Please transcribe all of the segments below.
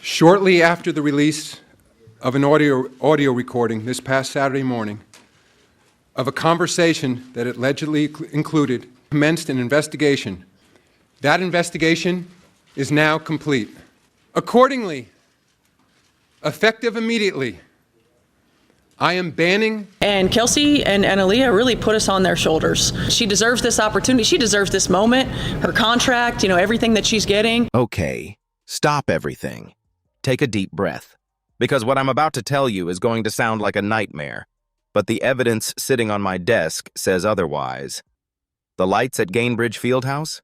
Shortly after the release of an audio recording this past Saturday morning of a conversation that allegedly included commenced an investigation. That investigation is now complete. Accordingly, effective immediately, I am banning. And Kelsey and Aaliyah really put us on their shoulders. She deserves this opportunity. She deserves this moment, her contract, everything that she's getting. Okay, stop everything. Take a deep breath. Because what I'm about to tell you is going to sound like a nightmare. But the evidence sitting on my desk says otherwise. The lights at Gainbridge Fieldhouse?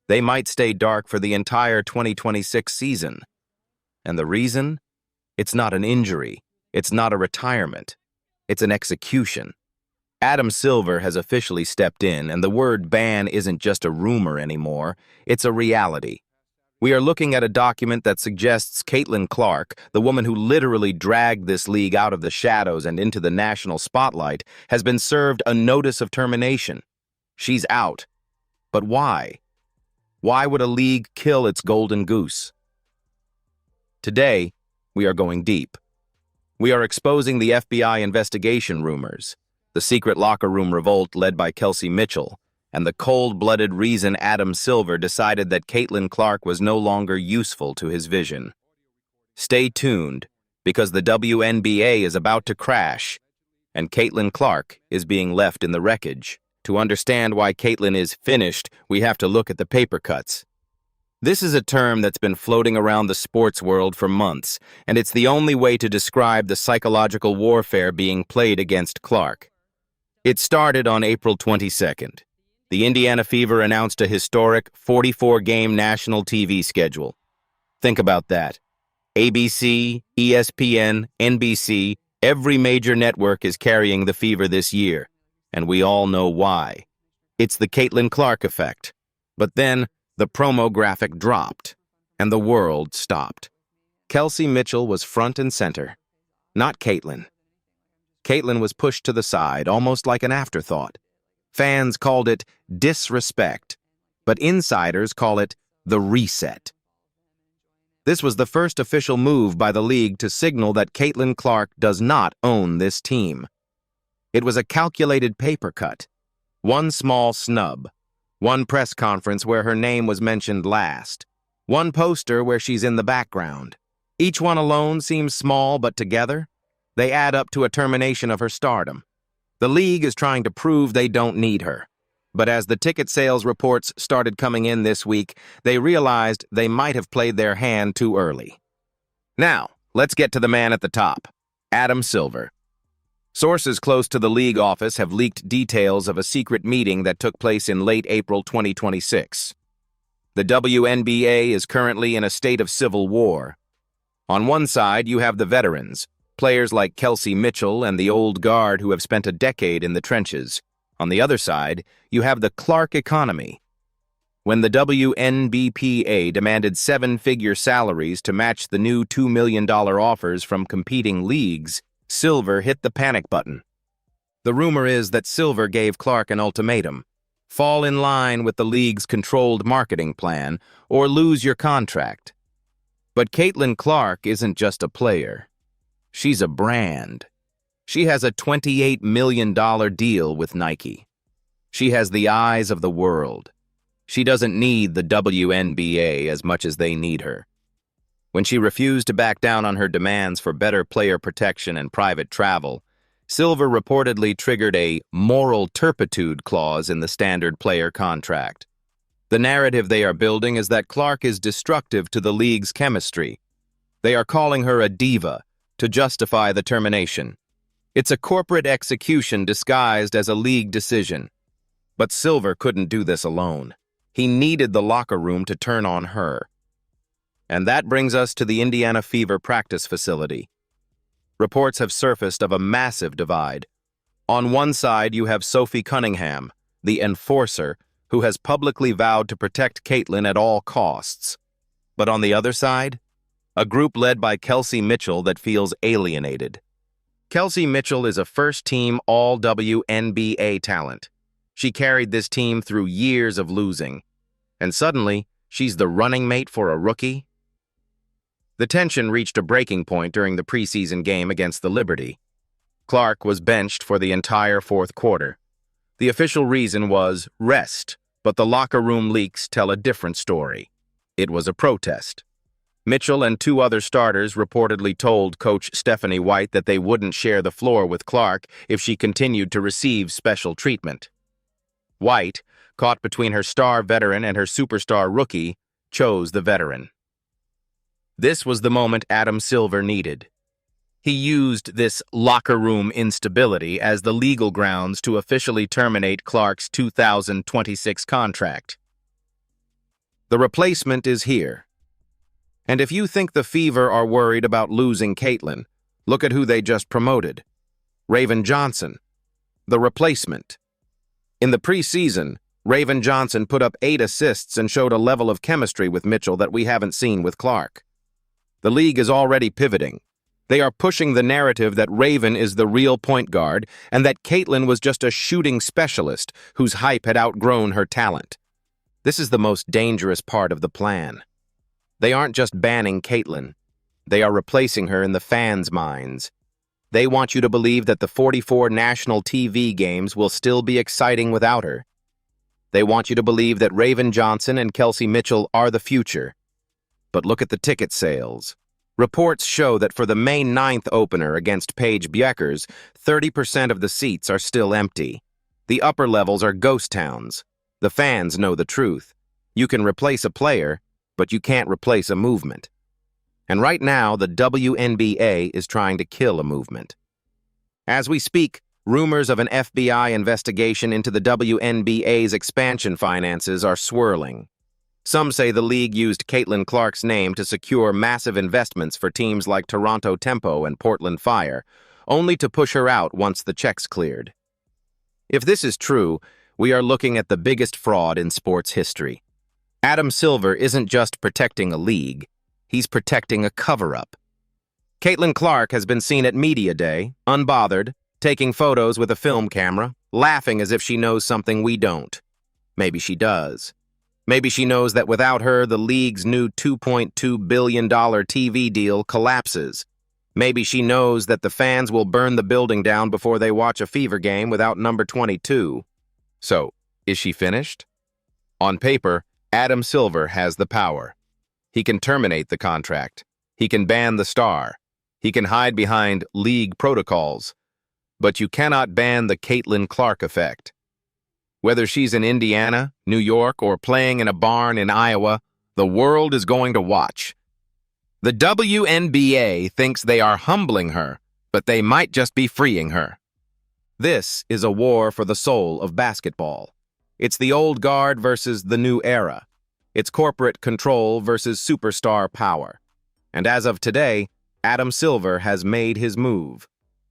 They might stay dark for the entire 2026 season. And the reason? It's not an injury. It's not a retirement. It's an execution. Adam Silver has officially stepped in, and the word ban isn't just a rumor anymore. It's a reality. We are looking at a document that suggests Caitlin Clark, the woman who literally dragged this league out of the shadows and into the national spotlight, has been served a notice of termination. She's out. But why? Why would a league kill its golden goose? Today, we are going deep. We are exposing the FBI investigation rumors, the secret locker room revolt led by Kelsey Mitchell, and the cold-blooded reason Adam Silver decided that Caitlin Clark was no longer useful to his vision. Stay tuned, because the WNBA is about to crash, and Caitlin Clark is being left in the wreckage. To understand why Caitlin is finished, we have to look at the paper cuts. This is a term that's been floating around the sports world for months, and it's the only way to describe the psychological warfare being played against Clark. It started on April 22nd. The Indiana Fever announced a historic 44-game national TV schedule. Think about that. ABC, ESPN, NBC, every major network is carrying the Fever this year, and we all know why. It's the Caitlin Clark effect. But then, the promo graphic dropped, and the world stopped. Kelsey Mitchell was front and center, not Caitlin. Caitlin was pushed to the side, almost like an afterthought. Fans called it disrespect, but insiders call it the reset. This was the first official move by the league to signal that Caitlin Clark does not own this team. It was a calculated paper cut, one small snub, one press conference where her name was mentioned last, one poster where she's in the background. Each one alone seems small, but together, they add up to a termination of her stardom. The league is trying to prove they don't need her. But as the ticket sales reports started coming in this week, they realized they might have played their hand too early. Now, let's get to the man at the top, Adam Silver. Sources close to the league office have leaked details of a secret meeting that took place in late April 2026. The WNBA is currently in a state of civil war. On one side, you have the veterans, players like Kelsey Mitchell and the old guard who have spent a decade in the trenches. On the other side, you have the Clark economy. When the WNBPA demanded seven-figure salaries to match the new $2 million offers from competing leagues, Silver hit the panic button. The rumor is that Silver gave Clark an ultimatum. Fall in line with the league's controlled marketing plan, or lose your contract. But Caitlin Clark isn't just a player. She's a brand. She has a $28 million deal with Nike. She has the eyes of the world. She doesn't need the WNBA as much as they need her. When she refused to back down on her demands for better player protection and private travel, Silver reportedly triggered a moral turpitude clause in the standard player contract. The narrative they are building is that Clark is destructive to the league's chemistry. They are calling her a diva to justify the termination. It's a corporate execution disguised as a league decision. But Silver couldn't do this alone. He needed the locker room to turn on her. And that brings us to the Indiana Fever practice facility. Reports have surfaced of a massive divide. On one side, you have Sophie Cunningham, the enforcer, who has publicly vowed to protect Caitlin at all costs. But on the other side, a group led by Kelsey Mitchell that feels alienated. Kelsey Mitchell is a first-team All-WNBA talent. She carried this team through years of losing. And suddenly, she's the running mate for a rookie? The tension reached a breaking point during the preseason game against the Liberty. Clark was benched for the entire fourth quarter. The official reason was rest, but the locker room leaks tell a different story. It was a protest. Mitchell and two other starters reportedly told Coach Stephanie White that they wouldn't share the floor with Clark if she continued to receive special treatment. White, caught between her star veteran and her superstar rookie, chose the veteran. This was the moment Adam Silver needed. He used this locker room instability as the legal grounds to officially terminate Clark's 2026 contract. The replacement is here. And if you think the Fever are worried about losing Caitlin, look at who they just promoted. Raven Johnson, the replacement. In the preseason, Raven Johnson put up 8 assists and showed a level of chemistry with Mitchell that we haven't seen with Clark. The league is already pivoting. They are pushing the narrative that Raven is the real point guard and that Caitlin was just a shooting specialist whose hype had outgrown her talent. This is the most dangerous part of the plan. They aren't just banning Caitlin. They are replacing her in the fans' minds. They want you to believe that the 44 national TV games will still be exciting without her. They want you to believe that Raven Johnson and Kelsey Mitchell are the future. But look at the ticket sales. Reports show that for the May 9th opener against Paige Bueckers, 30% of the seats are still empty. The upper levels are ghost towns. The fans know the truth. You can replace a player, but you can't replace a movement. And right now, the WNBA is trying to kill a movement. As we speak, rumors of an FBI investigation into the WNBA's expansion finances are swirling. Some say the league used Caitlin Clark's name to secure massive investments for teams like Toronto Tempo and Portland Fire, only to push her out once the checks cleared. If this is true, we are looking at the biggest fraud in sports history. Adam Silver isn't just protecting a league, he's protecting a cover-up. Caitlin Clark has been seen at Media Day, unbothered, taking photos with a film camera, laughing as if she knows something we don't. Maybe she does. Maybe she knows that without her, the league's new $2.2 billion TV deal collapses. Maybe she knows that the fans will burn the building down before they watch a Fever game without number 22. So, is she finished? On paper, Adam Silver has the power. He can terminate the contract. He can ban the star. He can hide behind league protocols. But you cannot ban the Caitlin Clark effect. Whether she's in Indiana, New York, or playing in a barn in Iowa, the world is going to watch. The WNBA thinks they are humbling her, but they might just be freeing her. This is a war for the soul of basketball. It's the old guard versus the new era. It's corporate control versus superstar power. And as of today, Adam Silver has made his move.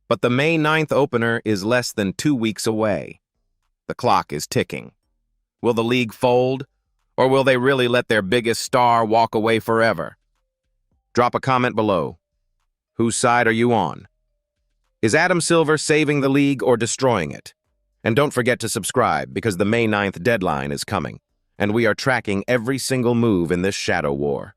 But the May 9th opener is less than 2 weeks away. The clock is ticking. Will the league fold, or will they really let their biggest star walk away forever? Drop a comment below. Whose side are you on? Is Adam Silver saving the league or destroying it? And don't forget to subscribe because the May 9th deadline is coming, and we are tracking every single move in this shadow war.